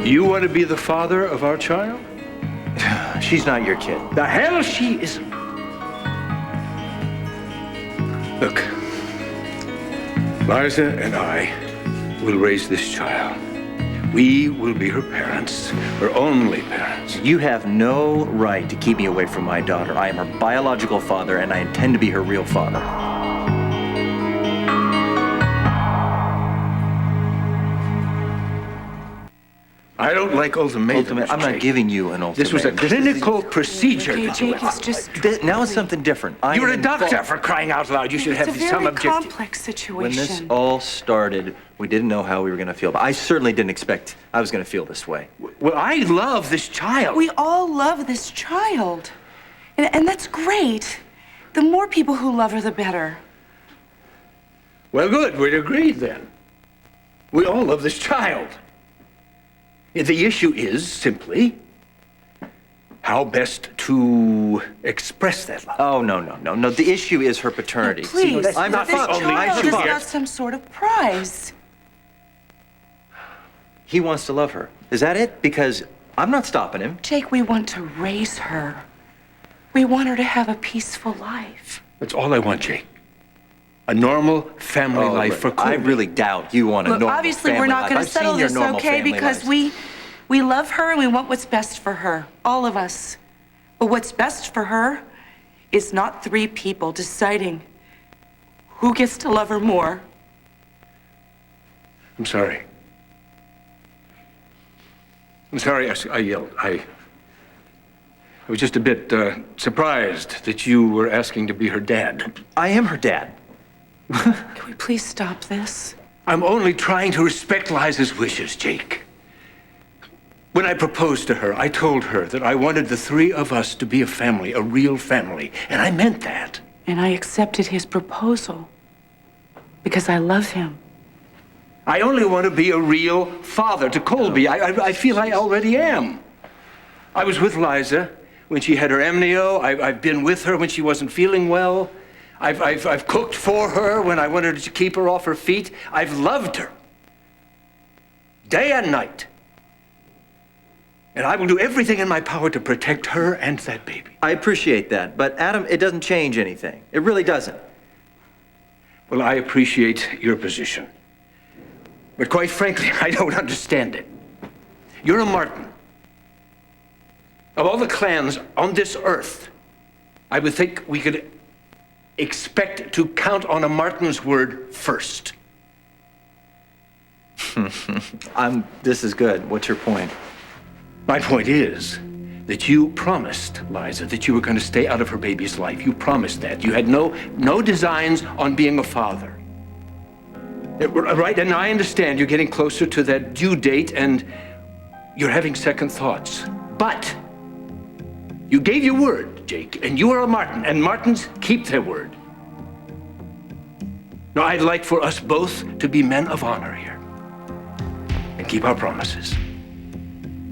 You want to be the father of our child? She's not your kid. The hell she isn't. Look, Liza and I will raise this child. We will be her parents, her only parents. You have no right to keep me away from my daughter. I am her biological father, and I intend to be her real father. I don't like ultimatums. I'm not giving you an ultimatum. This was a clinical procedure. Okay, Jake, it's just... Now it's something different. You're a doctor, for crying out loud. You should have some objective. It's a very complex situation. When this all started, we didn't know how we were going to feel. But I certainly didn't expect I was going to feel this way. Well, I love this child. We all love this child. And that's great. The more people who love her, the better. Well, good. We're agreed then. We all love this child. The issue is simply how best to express that love. Oh, no. The issue is her paternity. No, please, See, I'm not this only child is not some sort of prize. He wants to love her. Is that it? Because I'm not stopping him. Jake, we want to raise her. We want her to have a peaceful life. That's all I want, Jake. A normal family life for Colby. I really doubt you want a normal obviously, family we're not life. going I've to settle seen your this, normal okay? family Because lives. we love her and we want what's best for her. All of us. But what's best for her is not three people deciding who gets to love her more. I'm sorry. I'm sorry I yelled. I was just a bit surprised that you were asking to be her dad. I am her dad. Can we please stop this? I'm only trying to respect Liza's wishes, Jake. When I proposed to her, I told her that I wanted the three of us to be a family, a real family, and I meant that. And I accepted his proposal because I love him. I only want to be a real father to Colby. I feel I already am. I was with Liza when she had her amnio. I've been with her when she wasn't feeling well. I've cooked for her when I wanted to keep her off her feet. I've loved her day and night. And I will do everything in my power to protect her and that baby. I appreciate that, but Adam, it doesn't change anything. It really doesn't. Well, I appreciate your position. But quite frankly, I don't understand it. You're a Martin. Of all the clans on this earth, I would think we could expect to count on a Martin's word first. This is good. What's your point? My point is that you promised Liza that you were going to stay out of her baby's life. You promised that. You had no designs on being a father. Right, and I understand you're getting closer to that due date and you're having second thoughts. But you gave your word, Jake, and you are a Martin, and Martins keep their word. Now, I'd like for us both to be men of honor here and keep our promises.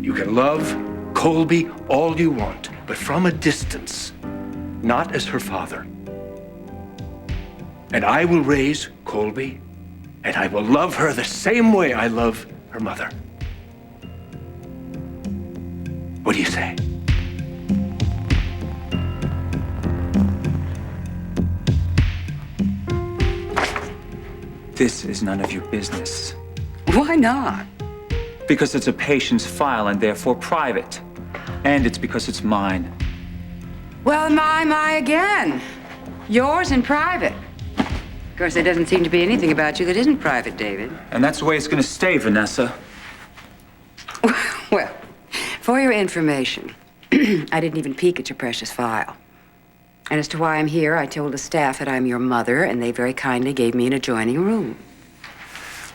You can love Colby all you want, but from a distance, not as her father. And I will raise Colby, and I will love her the same way I love her mother. What do you say? This is none of your business. Why not? Because it's a patient's file and therefore private. And it's because it's mine. Well, my again. Yours and private. Of course, there doesn't seem to be anything about you that isn't private, David. And that's the way it's gonna stay, Vanessa. Well, for your information, I didn't even peek at your precious file. And as to why I'm here, I told the staff that I'm your mother, and they very kindly gave me an adjoining room.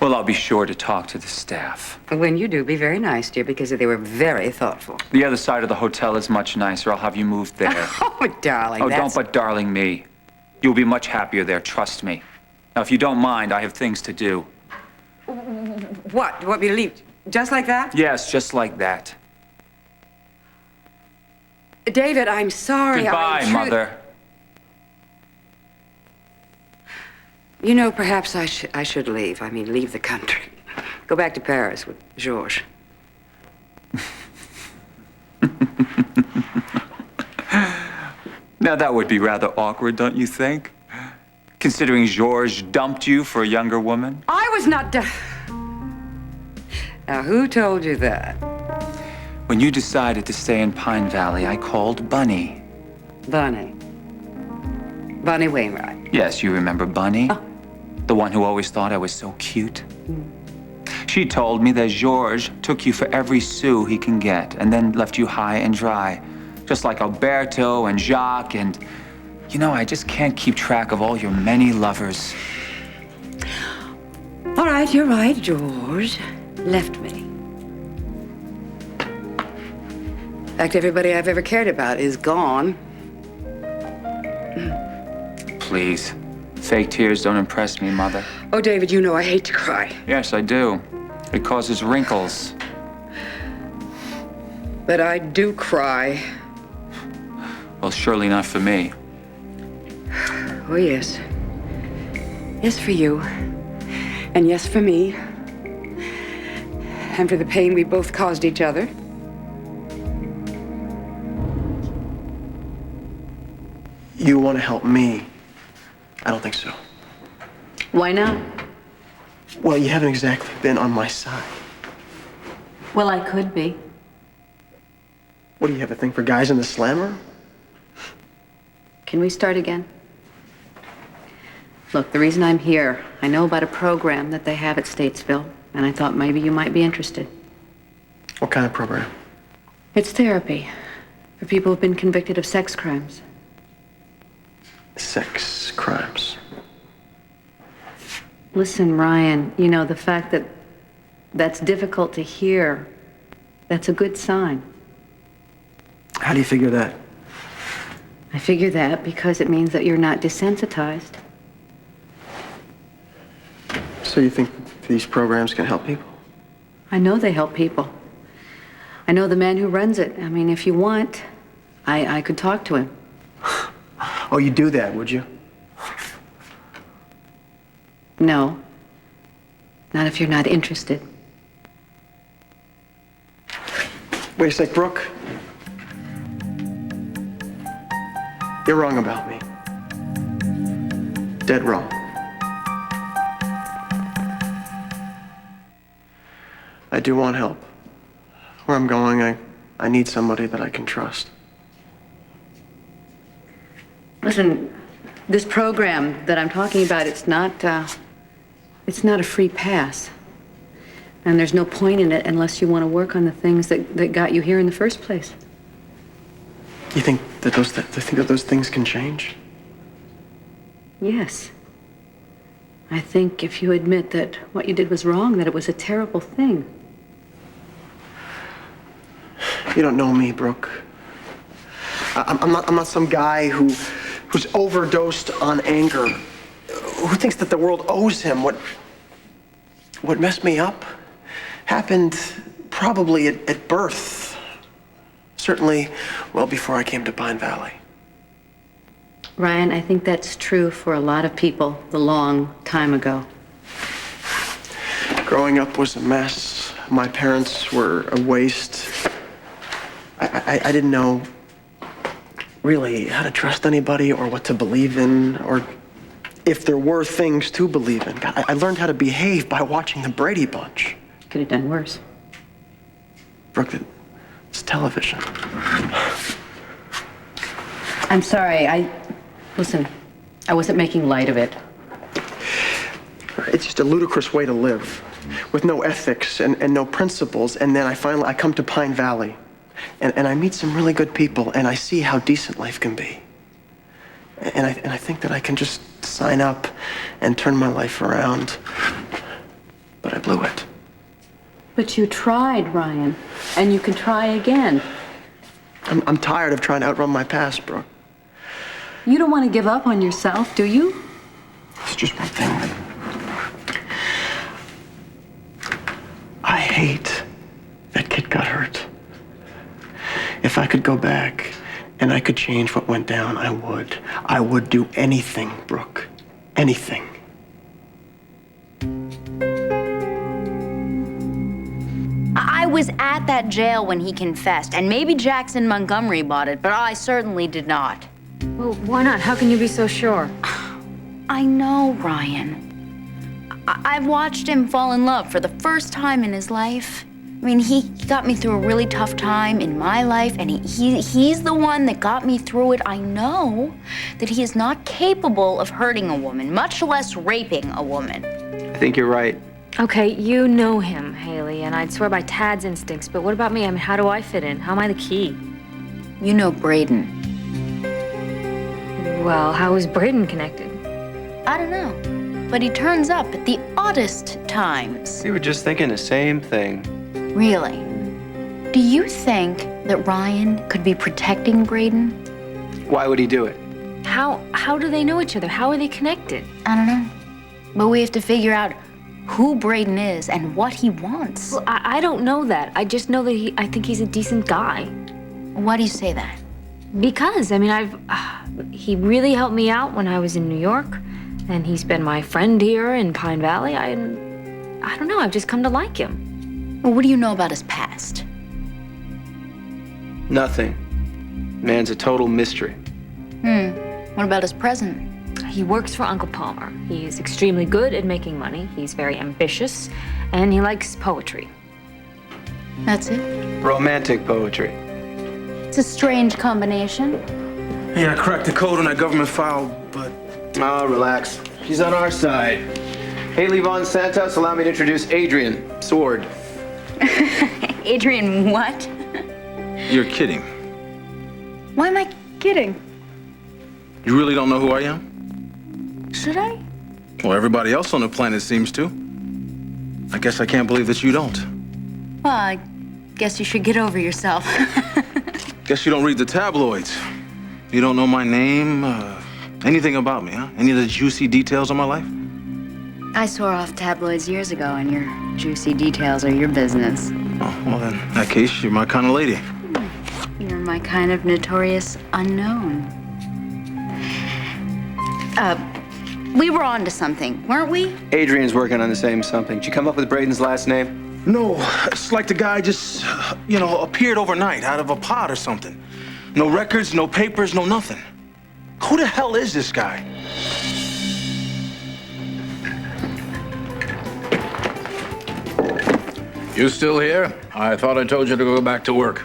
Well, I'll be sure to talk to the staff. When you do, be very nice, dear, because they were very thoughtful. The other side of the hotel is much nicer. I'll have you moved there. Oh, darling, Oh, that's... don't but darling me. You'll be much happier there, trust me. Now, if you don't mind, I have things to do. What? You want me to leave just like that? Yes, just like that. David, I'm sorry. Goodbye, Mother. You know, perhaps I should leave. I mean, leave the country. Go back to Paris with Georges. Now, that would be rather awkward, don't you think? Considering Georges dumped you for a younger woman? I was not Now, who told you that? When you decided to stay in Pine Valley, I called Bunny. Bunny. Bunny Wainwright. Yes, you remember Bunny? Oh. The one who always thought I was so cute? She told me that Georges took you for every sou he can get and then left you high and dry. Just like Alberto and Jacques and... You know, I just can't keep track of all your many lovers. All right, you're right, George. Left me. In fact, everybody I've ever cared about is gone. Please. Fake tears don't impress me, Mother. Oh, David, you know I hate to cry. Yes, I do. It causes wrinkles. But I do cry. Well, surely not for me. Oh, yes. Yes, for you. And yes, for me. And for the pain we both caused each other. You want to help me? I don't think so. Why not? Well, you haven't exactly been on my side. Well, I could be. What, do you have a thing for guys in the slammer? Can we start again? Look, the reason I'm here, I know about a program that they have at Statesville, and I thought maybe you might be interested. What kind of program? It's therapy for people who've been convicted of sex crimes. Sex crimes. Listen, Ryan, you know, the fact that that's difficult to hear, that's a good sign. How do you figure that? I figure that because it means that you're not desensitized. So you think these programs can help people? I know they help people. I know the man who runs it. I mean, if you want, I could talk to him. Oh, you'd do that, would you? No. Not if you're not interested. Wait a sec, Brooke. You're wrong about me. Dead wrong. I do want help. Where I'm going, I need somebody that I can trust. Listen, this program that I'm talking about, it's not a free pass. And there's no point in it unless you want to work on the things that got you here in the first place. You think that those things can change? Yes. I think if you admit that what you did was wrong, that it was a terrible thing. You don't know me, Brooke. I'm not some guy who's overdosed on anger, who thinks that the world owes him. What messed me up happened probably at birth. Certainly well before I came to Pine Valley. Ryan, I think that's true for a lot of people a long time ago. Growing up was a mess. My parents were a waste. I didn't know really how to trust anybody or what to believe in or if there were things to believe in. God, I learned how to behave by watching the Brady Bunch. Could have done worse. Brooke, it's television. I'm sorry, listen, I wasn't making light of it. It's just a ludicrous way to live with no ethics and no principles. And then I come to Pine Valley and I meet some really good people and I see how decent life can be. And I think that I can just sign up and turn my life around. But I blew it. But you tried, Ryan, and you can try again. I'm tired of trying to outrun my past, Brooke. You don't want to give up on yourself, do you? It's just one thing that I hate that kid got hurt. If I could go back and I could change what went down, I would. I would do anything, Brooke. Anything. I was at that jail when he confessed, and maybe Jackson Montgomery bought it, but I certainly did not. Well, why not? How can you be so sure? I know, Ryan. I've watched him fall in love for the first time in his life. I mean, he got me through a really tough time in my life, and he's the one that got me through it. I know that he is not capable of hurting a woman, much less raping a woman. I think you're right. Okay, you know him, Haley, and I'd swear by Tad's instincts, but what about me? I mean, how do I fit in? How am I the key? You know Braden. Well, how is Braden connected? I don't know, but he turns up at the oddest times. We were just thinking the same thing. Really? Do you think that Ryan could be protecting Braden? Why would he do it? How do they know each other? How are they connected? I don't know. But we have to figure out who Braden is and what he wants. Well, I don't know that. I just know that I think he's a decent guy. Why do you say that? Because, I mean, he really helped me out when I was in New York, and he's been my friend here in Pine Valley. I don't know, I've just come to like him. Well, what do you know about his past? Nothing. Man's a total mystery. What about his present? He works for Uncle Palmer. He's extremely good at making money. He's very ambitious, and he likes poetry. That's it? Romantic poetry. It's a strange combination. Yeah, I cracked the code on that government file, but... Oh, relax. She's on our side. Haley Von Santos, allow me to introduce Adrian Sword. Adrian, what? You're kidding. Why am I kidding? You really don't know who I am? Should I? Well, everybody else on the planet seems to. I guess I can't believe that you don't. Well, I guess you should get over yourself. Guess you don't read the tabloids. You don't know my name, anything about me, huh? Any of the juicy details of my life? I swore off tabloids years ago, and your juicy details are your business. Oh, well, in that case, you're my kind of lady. You're my kind of notorious unknown. We were on to something, weren't we? Adrian's working on the same something. Did you come up with Braden's last name? No, it's like the guy just, appeared overnight out of a pot or something. No records, no papers, no nothing. Who the hell is this guy? You still here? I thought I told you to go back to work.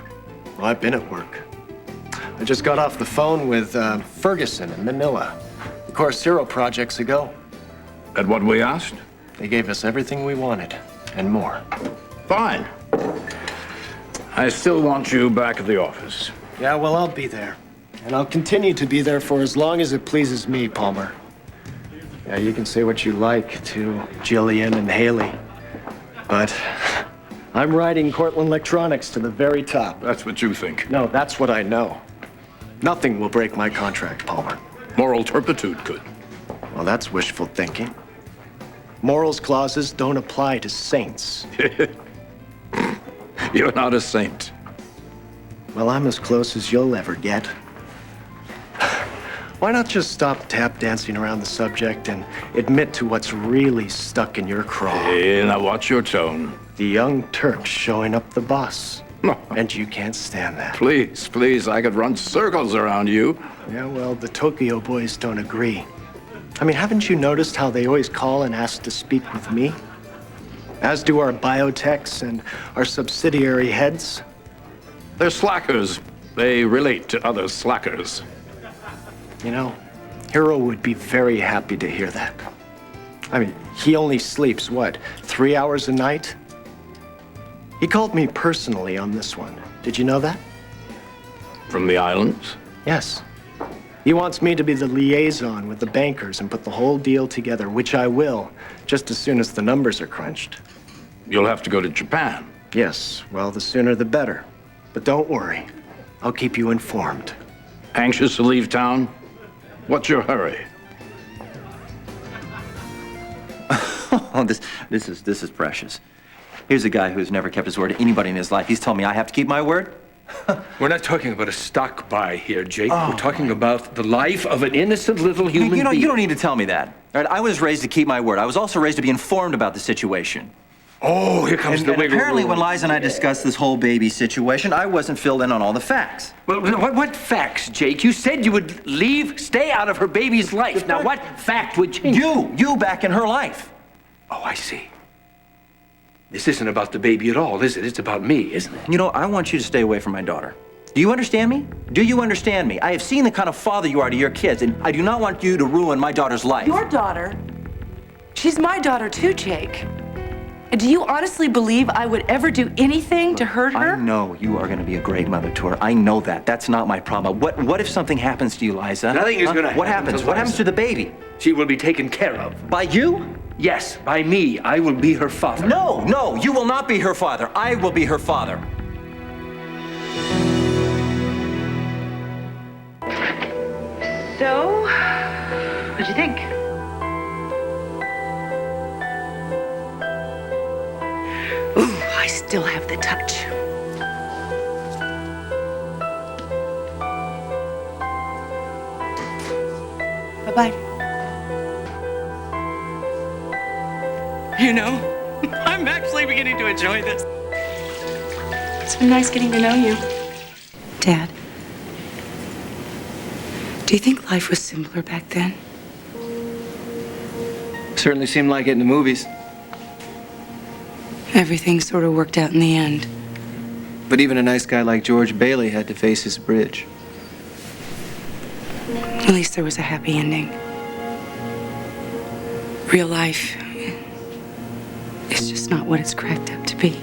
Well, I've been at work. I just got off the phone with Ferguson in Manila. Of course, 0 projects ago. At what we asked? They gave us everything we wanted, and more. Fine. I still want you back at the office. Yeah, well, I'll be there. And I'll continue to be there for as long as it pleases me, Palmer. Yeah, you can say what you like to Jillian and Haley. But I'm riding Cortland Electronics to the very top. That's what you think. No, that's what I know. Nothing will break my contract, Palmer. Moral turpitude could. Well, that's wishful thinking. Morals clauses don't apply to saints. You're not a saint. Well, I'm as close as you'll ever get. Why not just stop tap dancing around the subject and admit to what's really stuck in your craw? Hey, now watch your tone. The young Turks showing up the bus. And you can't stand that. Please, I could run circles around you. Yeah, well, the Tokyo boys don't agree. I mean, haven't you noticed how they always call and ask to speak with me? As do our biotechs and our subsidiary heads. They're slackers. They relate to other slackers. You know, Hero would be very happy to hear that. I mean, he only sleeps, what, 3 hours a night? He called me personally on this one. Did you know that? From the islands? Yes. He wants me to be the liaison with the bankers and put the whole deal together, which I will, just as soon as the numbers are crunched. You'll have to go to Japan. Yes, well, the sooner the better. But don't worry. I'll keep you informed. Anxious to leave town? What's your hurry? Oh, this is precious. Here's a guy who's never kept his word to anybody in his life. He's telling me I have to keep my word? We're not talking about a stock buy here, Jake. We're talking about the life of an innocent little human being. You don't need to tell me that. All right, I was raised to keep my word. I was also raised to be informed about the situation. Oh, here comes the wiggle apparently room. when Liza and I discussed this whole baby situation, I wasn't filled in on all the facts. Well, what facts, Jake? You said you would stay out of her baby's life. Now, what fact would change? You back in her life. Oh, I see. This isn't about the baby at all, is it? It's about me, isn't it? You know, I want you to stay away from my daughter. Do you understand me? Do you understand me? I have seen the kind of father you are to your kids, and I do not want you to ruin my daughter's life. Your daughter? She's my daughter too, Jake. And do you honestly believe I would ever do anything to hurt her? I know you are going to be a great mother to her. I know that. That's not my problem. What if something happens to you, Liza? Nothing is going to happen. What happens? To What happens Liza. to the baby? She will be taken care of. By you? Yes, by me. I will be her father. No, you will not be her father. I will be her father. So, what'd you think? Ooh, I still have the touch. Bye-bye. You know, I'm actually beginning to enjoy this. It's been nice getting to know you. Dad, do you think life was simpler back then? Certainly seemed like it in the movies. Everything sort of worked out in the end. But even a nice guy like George Bailey had to face his bridge. At least there was a happy ending. Real life is just not what it's cracked up to be.